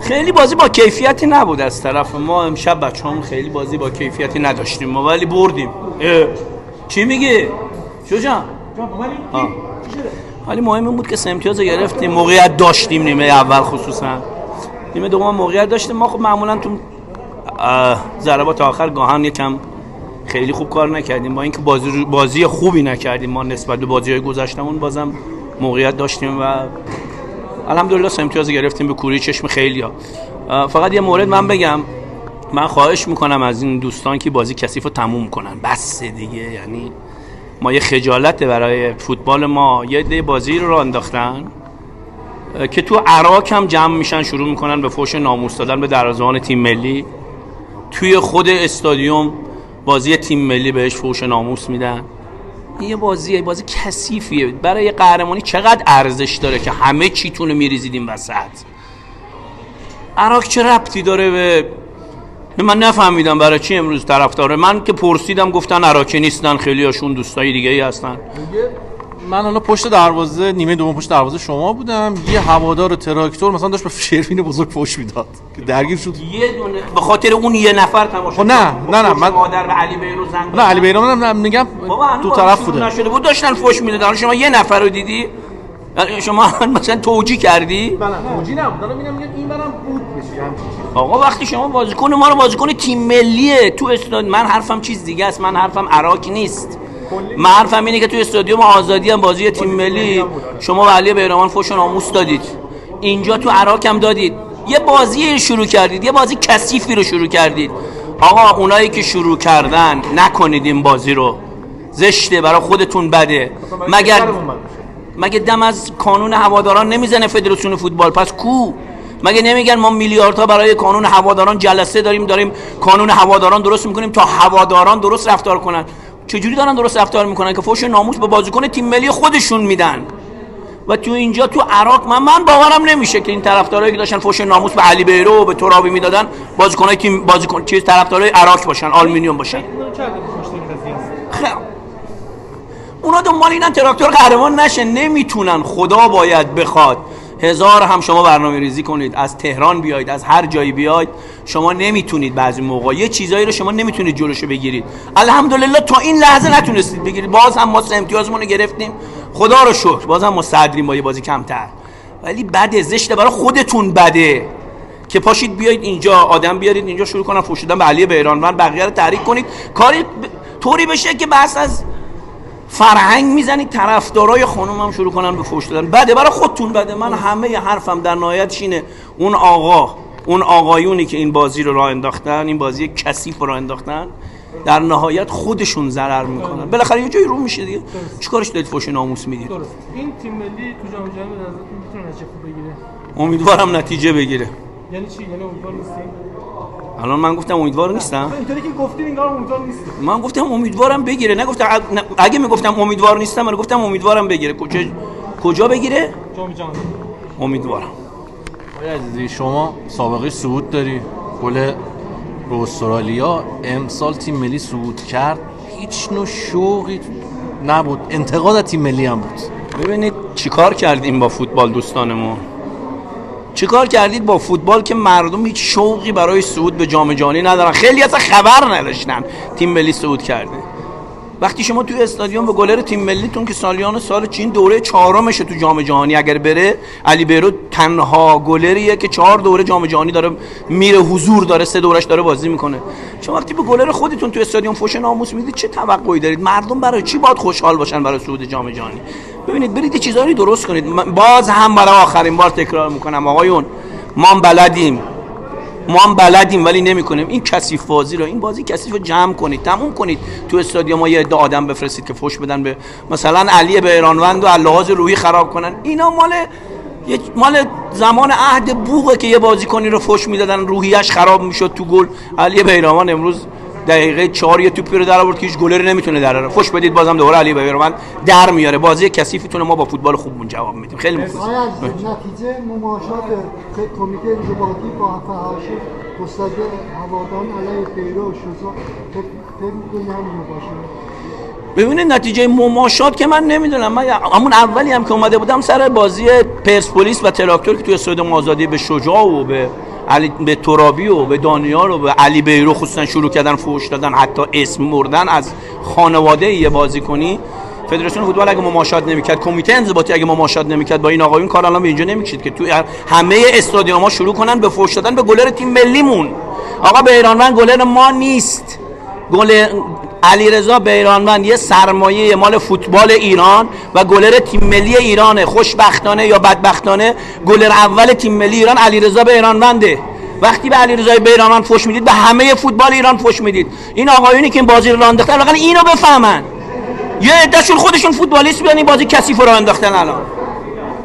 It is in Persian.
خیلی بازی با کیفیتی نبود از طرف ما. امشب بچه‌هامون خیلی بازی با کیفیتی نداشتیم ما، ولی بردیم. چی میگی؟ شجاع؟ ولی مهم این بود که 3 امتیاز گرفتیم، موقعیت داشتیم. نیمه اول خصوصا، نیمه دوم موقعیت داشتیم. ما خب معمولا تو ضربات آخر گاهن یکم خیلی خوب کار نکردیم، با اینکه بازی خوبی نکردیم ما نسبت به بازی‌های گذشتمون، بازم موقعیت داشتیم و الحمدلله 3 امتیاز گرفتیم به کوری چشم خیلیا. فقط یه مورد من بگم، من خواهش میکنم از این دوستان که بازی کثیف رو تموم کنن، بس دیگه. یعنی ما یه خجالت برای فوتبال ما، یه عده بازی رو انداختن که تو عراق هم جمع میشن شروع میکنن به فحش ناموس دادن به دروازه‌بان تیم ملی. توی خود استادیوم بازی تیم ملی بهش فحش ناموس میدن. این یه بازی کثیفیه. برای یه قهرمانی چقدر ارزش داره که همه چیتون رو میریزیدیم وسط. عراق چه ربطی داره به من نفهمیدم برای چی امروز طرفدار. من که پرسیدم گفتن عراقی نیستن، خیلی هاشون دوستای دیگه ای هستن. من حالا پشت دروازه، نیمه دوم پشت دروازه شما بودم، یه هوادار تراکتور مثلا داشت به شروین بزرگ فحش میداد که درگیر شد. یه دونه به خاطر اون یه نفر تماشا. نه من مادر به علی بیرو زنگ. نه علی بیرو من میگم تو طرف بوده. نشده بود داشتن فحش میدادن. شما یه نفر رو دیدی؟ شما مثلا توجیه کردی؟ نه توجیه نبود. دارم میگم این برام بود بشه. آقا وقتی شما بازیکن ما رو بازیکن تیم ملیه تو استاد، من حرفم چیز دیگه است. من حرفم عراقی نیست. من حرفم اینه که تو استادیوم آزادی هم بازی تیم ملی شما به علی بیرمان فحش ناموس دادید، اینجا تو عراق هم دادید. یه بازی رو شروع کردید، یه بازی کثیفی رو شروع کردید. آقا اونایی که شروع کردن نکنید این بازی رو، زشته، برای خودتون بده. مگه دم از کانون هواداران نمیزنه فدراسیون فوتبال؟ پس کو؟ مگه نمیگن ما میلیاردها برای کانون هواداران جلسه داریم کانون هواداران درست میکنیم تا هواداران درست رفتار کنن؟ چجوری دارن درست رفتار میکنن که فحش ناموس به بازیکن تیم ملی خودشون میدن؟ و تو اینجا تو عراق من باورم نمیشه که این طرفدارایی که داشتن فحش ناموس به علی بیرو و به ترابی میدادن بازیکنای تیم چیز طرفدارای عراق باشن، آلومینیوم باشن. اونا دنبال اینن تراکتور قهرمان نشه، نمیتونن. خدا باید بخواد 1000 هم شما برنامه ریزی کنید، از تهران بیاید، از هر جایی بیاید، شما نمیتونید. بعضی موقع یه چیزایی رو شما نمیتونید جلوشو بگیرید. الحمدلله تا این لحظه نتونستید بگیرید. باز هم ما 3 امتیازمون رو گرفتیم، خدا رو شکر. باز هم ما صدریم با یه بازی کمتر. ولی بده، زشته، برای خودتون بده که پاشید بیاید اینجا، آدم بیارید اینجا شروع کنن فحش دادن به علی بیرانوند، بقیه رو تحریک کنید. کاری طوری بشه که بحث از فرهنگ میزنید، طرفدارای خانوم هم شروع کنن به فحش دادن. بده، برای خودتون بده. من همه حرفم در نهایتش اینه، اون آقایونی که این بازی رو راه انداختن، این بازی کثیف رو راه انداختن، در نهایت خودشون ضرر میکنن. بالاخره یه جایی رو میشه دیگه. چیکارش دارید فحش ناموس میدید؟ درست. این تیم ملی تو جام جهانی به نظرتون میتونه نتیجه خوب بگیره؟ امیدوارم نتیجه بگیره. یعنی چی؟ یعنی امیدوار نیستین؟ الان من گفتم امیدوار نیستم. اینطوری که گفتین انگار امیدوار نیستین. من گفتم امیدوارم بگیره، نگفتم. اگه میگفتم امیدوار نیستم، من گفتم امیدوارم بگیره. کجا بگیره؟ جام جهانی. امیدوارم. آقای عزیزی شما سابقه صعود داری، گل به استرالیا امسال تیم ملی صعود کرد، هیچ نوع شوقی نبود، انتقاد از تیم ملی هم بود. ببینید چیکار کردیم با فوتبال دوستانمون. چیکار کردید با فوتبال که مردم هیچ شوقی برای صعود به جام جهانی ندارن. خیلی اصلا خبر نداشتن تیم ملی صعود کرده. وقتی شما توی استادیوم به گلر تیم ملیتون که سالیان سال چین دوره 4مشه تو جام جهانی اگر بره، علی بیرو تنها گلریه که 4 دوره جام جهانی داره میره، حضور داره، 3 دورش داره بازی میکنه. شما وقتی به گلر خودتون تو استادیوم فحش ناموس میدید، چه توقعی دارید؟ مردم برای چی باید خوشحال باشن برای صعود جام جهانی؟ ببینید، برید چیزایی درست کنید. باز هم برای آخرین بار تکرار میکنم آقایون، ما بلدیم ولی نمی‌کنیم. این کثیف بازی رو، این بازی کثیف رو جمع کنید، تموم کنید. تو استادیوم ما یه عده آدم بفرستید که فحش بدن به مثلا علی بیرانوند و لحاظ روحی خراب کنن. اینا مال زمان عهد بوقه که یه بازیکنی رو فحش میدادن، روحیش خراب میشد تو گل. علی بیرانوند امروز دقیقه 4 یه توپی رو در آورد که هیچ گلری نمیتونه در بیاره. فحش بدید بازم دوباره علی بیرانوند در میاره. بازی کثیفتون ما با فوتبال خوبمون جواب میدیم. خیلی مخلصم. نتیجه مماشات کمیته انضباطی با فحاش گسترده هواداران علیه بیرو و شجاع فکر می‌کنی همین باشه؟ ببینید نتیجه مماشات که من نمیدونم. من همون اولی هم که اومده بودم سر بازی پرسپولیس و تراکتور که توی استادیوم آزادی به شجاع و به علی به ترابی و به دانیار و به علی بیرو خصوصا شروع کردن فحش دادن، حتی اسم بردن از خانواده یه بازیکنی. فدراسیون فوتبال اگه مماشات نمیکرد، کمیته انضباطی اگه مماشات نمیکرد با این آقایون، کار الان به اینجا نمیکشید که تو همه استادیوم‌ها شروع کنن به فحش دادن به گلر تیم ملیمون. آقا بیرانوند گلر ما نیست. گل علیرضا بیرانوند یه سرمایه مال فوتبال ایران و گلر تیم ملی ایرانه. خوشبختانه یا بدبختانه گلر اول تیم ملی ایران علیرضا بیرانونده. وقتی به علیرضا بیرانوند فحش میدید، به همه فوتبال ایران فحش میدید. این آقایونی که این بازی رو انداختن واقعا اینو بفهمن. یه عدهشون خودشون فوتبالیست بودن، این بازی کثیف رو انداختن الان.